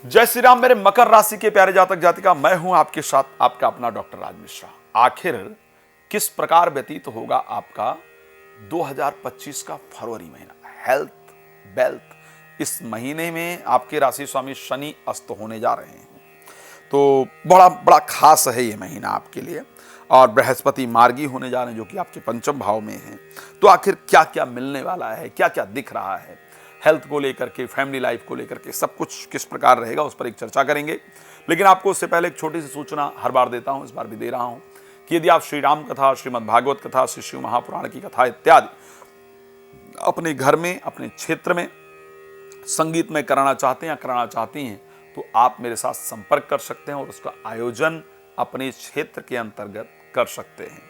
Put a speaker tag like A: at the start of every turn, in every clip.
A: जय श्री राम मेरे मकर राशि के प्यारे जातक जातिका, मैं हूं आपके साथ आपका अपना डॉक्टर राज मिश्रा। आखिर किस प्रकार व्यतीत होगा आपका 2025 का फरवरी महीना, हेल्थ वेल्थ। इस महीने में आपके राशि स्वामी शनि अस्त होने जा रहे हैं, तो बड़ा बड़ा खास है ये महीना आपके लिए। और बृहस्पति मार्गी होने जा रहे हैं जो कि आपके पंचम भाव में हैं। तो आखिर क्या क्या मिलने वाला है, क्या क्या दिख रहा है, हेल्थ को लेकर के, फैमिली लाइफ को लेकर के, सब कुछ किस प्रकार रहेगा उस पर एक चर्चा करेंगे। लेकिन आपको उससे पहले एक छोटी सी सूचना हर बार देता हूं, इस बार भी दे रहा हूं कि यदि आप श्री राम कथा, श्रीमद् भागवत कथा, श्री शिव महापुराण की कथा इत्यादि अपने घर में, अपने क्षेत्र में संगीत में कराना चाहते हैं या कराना चाहती हैं, तो आप मेरे साथ संपर्क कर सकते हैं और उसका आयोजन अपने क्षेत्र के अंतर्गत कर सकते हैं।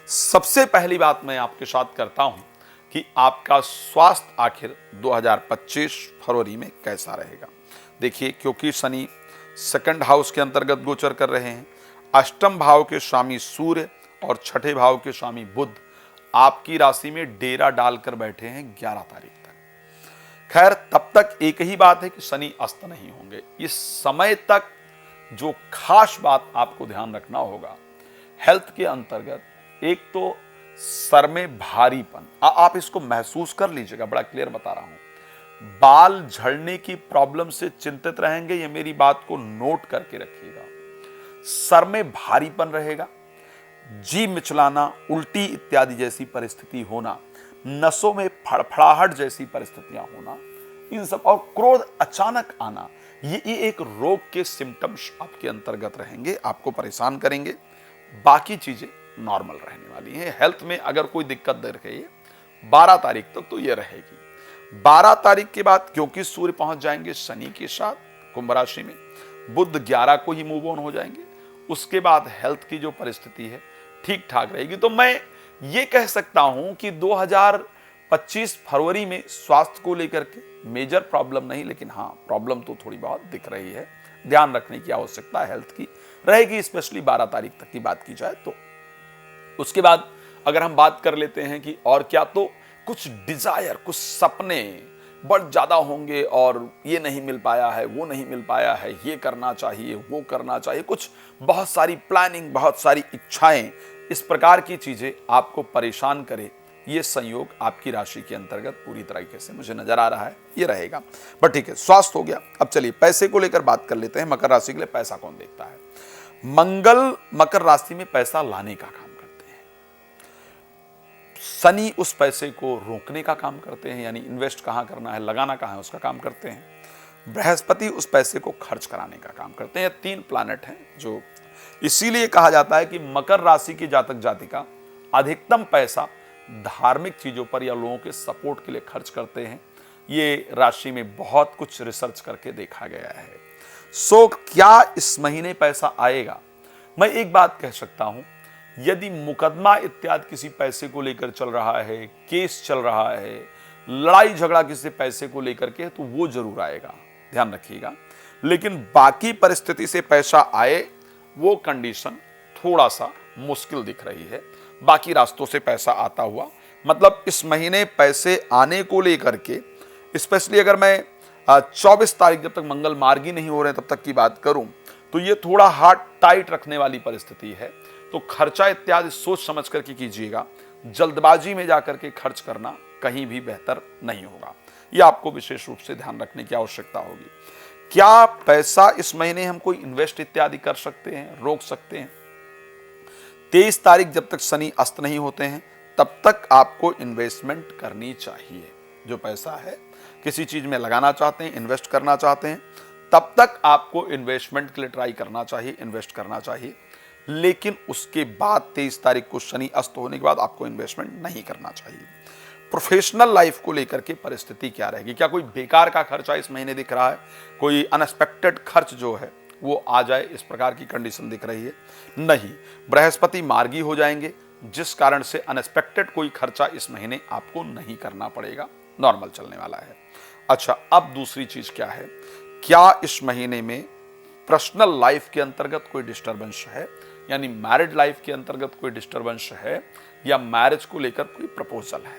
A: सबसे पहली बात मैं आपके साथ करता हूं कि आपका स्वास्थ्य आखिर 2025 फरवरी में कैसा रहेगा। देखिए, क्योंकि शनि सेकंड हाउस के अंतर्गत गोचर कर रहे हैं, अष्टम भाव के स्वामी सूर्य और छठे भाव के स्वामी बुध आपकी राशि में डेरा डालकर बैठे हैं 11 तारीख तक। खैर, तब तक एक ही बात है कि शनि अस्त नहीं होंगे। इस समय तक जो खास बात आपको ध्यान रखना होगा, हेल्थ के अंतर्गत एक तो सर में भारीपन, आप इसको महसूस कर लीजिएगा, बड़ा क्लियर बता रहा हूं। बाल झड़ने की प्रॉब्लम से चिंतित रहेंगे, ये मेरी बात को नोट करके रखिएगा। सर में भारीपन रहेगा, जी मिचलाना, उल्टी इत्यादि जैसी परिस्थिति होना, नसों में फड़फड़ाहट जैसी परिस्थितियां होना, इन सब, और क्रोध अचानक आना, ये एक रोग के सिम्टम्स आपके अंतर्गत रहेंगे, आपको परेशान करेंगे। बाकी चीजें नॉर्मल रहने वाली है। हेल्थ में अगर कोई दिक्कत दे रही है 12 तारीख तक तो ये रहेगी। 12 तारीख के बाद क्योंकि सूर्य पहुंच जाएंगे शनि के साथ कुंभ राशि में, बुध 11 को ही मूव ऑन हो जाएंगे, उसके बाद हेल्थ की जो परिस्थिति है ठीक ठाक रहेगी। तो मैं ये कह सकता हूं कि 2025 फरवरी में स्वास्थ्य को लेकर के मेजर प्रॉब्लम नहीं, लेकिन हाँ, प्रॉब्लम तो थोड़ी बहुत दिख रही है। ध्यान रखने की आवश्यकता हेल्थ की रहेगी, स्पेशली 12 तारीख तक की बात की जाए तो। उसके बाद अगर हम बात कर लेते हैं कि और क्या, तो कुछ डिजायर, कुछ सपने बहुत ज्यादा होंगे और ये नहीं मिल पाया है, वो नहीं मिल पाया है, ये करना चाहिए, वो करना चाहिए, कुछ बहुत सारी प्लानिंग, बहुत सारी इच्छाएं, इस प्रकार की चीजें आपको परेशान करे, ये संयोग आपकी राशि के अंतर्गत पूरी तरीके से मुझे नजर आ रहा है, ये रहेगा। बट ठीक है, स्वास्थ्य हो गया। अब चलिए पैसे को लेकर बात कर लेते हैं। मकर राशि के लिए पैसा कौन देखता है? मंगल मकर राशि में पैसा लाने का काम, शनि उस पैसे को रोकने का काम करते हैं, यानी इन्वेस्ट कहां करना है, लगाना कहां है, उसका काम करते हैं। बृहस्पति उस पैसे को खर्च कराने का काम करते हैं। 3 प्लैनेट हैं जो इसीलिए कहा जाता है कि मकर राशि की जातक जातिका अधिकतम पैसा धार्मिक चीजों पर या लोगों के सपोर्ट के लिए खर्च करते हैं। ये राशि में बहुत कुछ रिसर्च करके देखा गया है। सो क्या इस महीने पैसा आएगा? मैं एक बात कह सकता हूं, यदि मुकदमा इत्यादि किसी पैसे को लेकर चल रहा है, केस चल रहा है, लड़ाई झगड़ा किसी पैसे को लेकर के, तो वो जरूर आएगा, ध्यान रखिएगा। लेकिन बाकी परिस्थिति से पैसा आए, वो कंडीशन थोड़ा सा मुश्किल दिख रही है। बाकी रास्तों से पैसा आता हुआ, मतलब इस महीने पैसे आने को लेकर के, स्पेशली अगर मैं 24 तारीख जब तक मंगल मार्गी नहीं हो रहे तब तक की बात करूं, तो ये थोड़ा हार्ट टाइट रखने वाली परिस्थिति है। तो खर्चा इत्यादि सोच समझ करके कीजिएगा, जल्दबाजी में जाकर के खर्च करना कहीं भी बेहतर नहीं होगा। यह आपको विशेष रूप से ध्यान रखने की आवश्यकता होगी। क्या पैसा इस महीने हम कोई इन्वेस्ट इत्यादि कर सकते हैं, रोक सकते हैं? 23 तारीख जब तक शनि अस्त नहीं होते हैं तब तक आपको इन्वेस्टमेंट करनी चाहिए। जो पैसा है किसी चीज में लगाना चाहते हैं, इन्वेस्ट करना चाहते हैं, तब तक आपको इन्वेस्टमेंट के लिए ट्राई करना चाहिए, इन्वेस्ट करना चाहिए। लेकिन उसके बाद 23 तारीख को शनि अस्त होने के बाद आपको इन्वेस्टमेंट नहीं करना चाहिए। प्रोफेशनल लाइफ को लेकर के परिस्थिति क्या रहेगी? क्या कोई बेकार का खर्चा इस महीने दिख रहा है? कोई अनएक्सपेक्टेड खर्च जो है वो आ जाए, इस प्रकार की कंडीशन दिख रही है? नहीं, बृहस्पति मार्गी हो जाएंगे, जिस कारण से अनएक्सपेक्टेड कोई खर्चा इस महीने आपको नहीं करना पड़ेगा, नॉर्मल चलने वाला है। अच्छा, अब दूसरी चीज क्या है, क्या इस महीने में पर्सनल लाइफ के अंतर्गत कोई डिस्टर्बेंस है, यानी मैरिड लाइफ के अंतर्गत कोई डिस्टर्बेंस है, या मैरिज को लेकर कोई प्रपोजल है?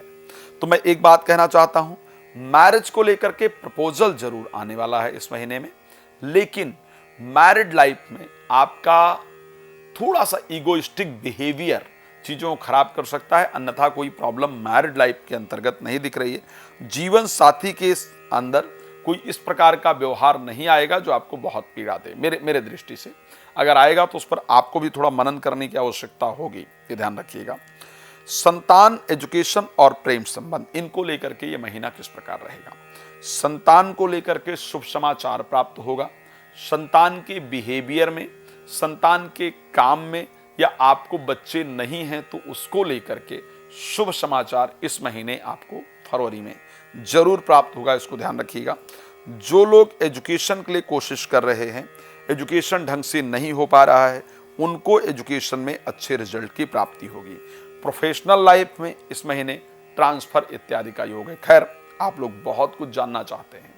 A: तो मैं एक बात कहना चाहता हूं, मैरिज को लेकर के प्रपोजल जरूर आने वाला है इस महीने में, लेकिन मैरिड लाइफ में आपका थोड़ा सा ईगोइस्टिक बिहेवियर चीज़ों को खराब कर सकता है, अन्यथा कोई प्रॉब्लम मैरिड लाइफ के अंतर्गत नहीं दिख रही है। जीवन साथी के अंदर कोई इस प्रकार का व्यवहार नहीं आएगा जो आपको बहुत पीड़ा दे। मेरे दृष्टि से अगर आएगा तो उस पर आपको भी थोड़ा मनन करने की आवश्यकता होगी, ये ध्यान रखिएगा। संतान, एजुकेशन और प्रेम संबंध, इनको लेकर के ये महीना किस प्रकार रहेगा। संतान को लेकर के शुभ समाचार प्राप्त होगा। संतान के बिहेवियर में, संतान के काम में, या आपको बच्चे नहीं हैं तो उसको लेकर के शुभ समाचार इस महीने आपको फरवरी में जरूर प्राप्त होगा, इसको ध्यान रखिएगा। जो लोग एजुकेशन के लिए कोशिश कर रहे हैं, एजुकेशन ढंग से नहीं हो पा रहा है, उनको एजुकेशन में अच्छे रिजल्ट की प्राप्ति होगी। प्रोफेशनल लाइफ में इस महीने ट्रांसफर इत्यादि का योग है। खैर, आप लोग बहुत कुछ जानना चाहते हैं,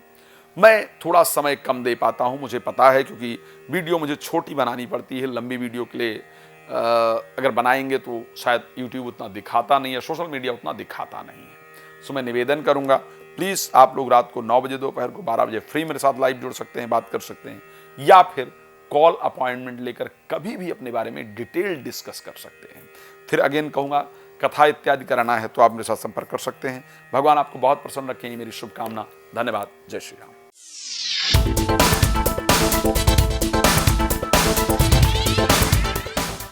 A: मैं थोड़ा समय कम दे पाता हूं, मुझे पता है, क्योंकि वीडियो मुझे छोटी बनानी पड़ती है। लंबी वीडियो के लिए अगर बनाएंगे तो शायद यूट्यूब उतना दिखाता नहीं है, सोशल मीडिया उतना दिखाता नहीं है। सो मैं निवेदन करूंगा, प्लीज़ आप लोग रात को 9 बजे, दोपहर को 12 बजे फ्री मेरे साथ लाइव जुड़ सकते हैं, बात कर सकते हैं, या फिर कॉल अपॉइंटमेंट लेकर कभी भी अपने बारे में डिटेल डिस्कस कर सकते हैं। फिर अगेन कहूँगा, कथा इत्यादि कराना है तो आप मेरे साथ संपर्क कर सकते हैं। भगवान आपको बहुत प्रसन्न रखें, मेरी शुभकामना। धन्यवाद। जय श्री राम।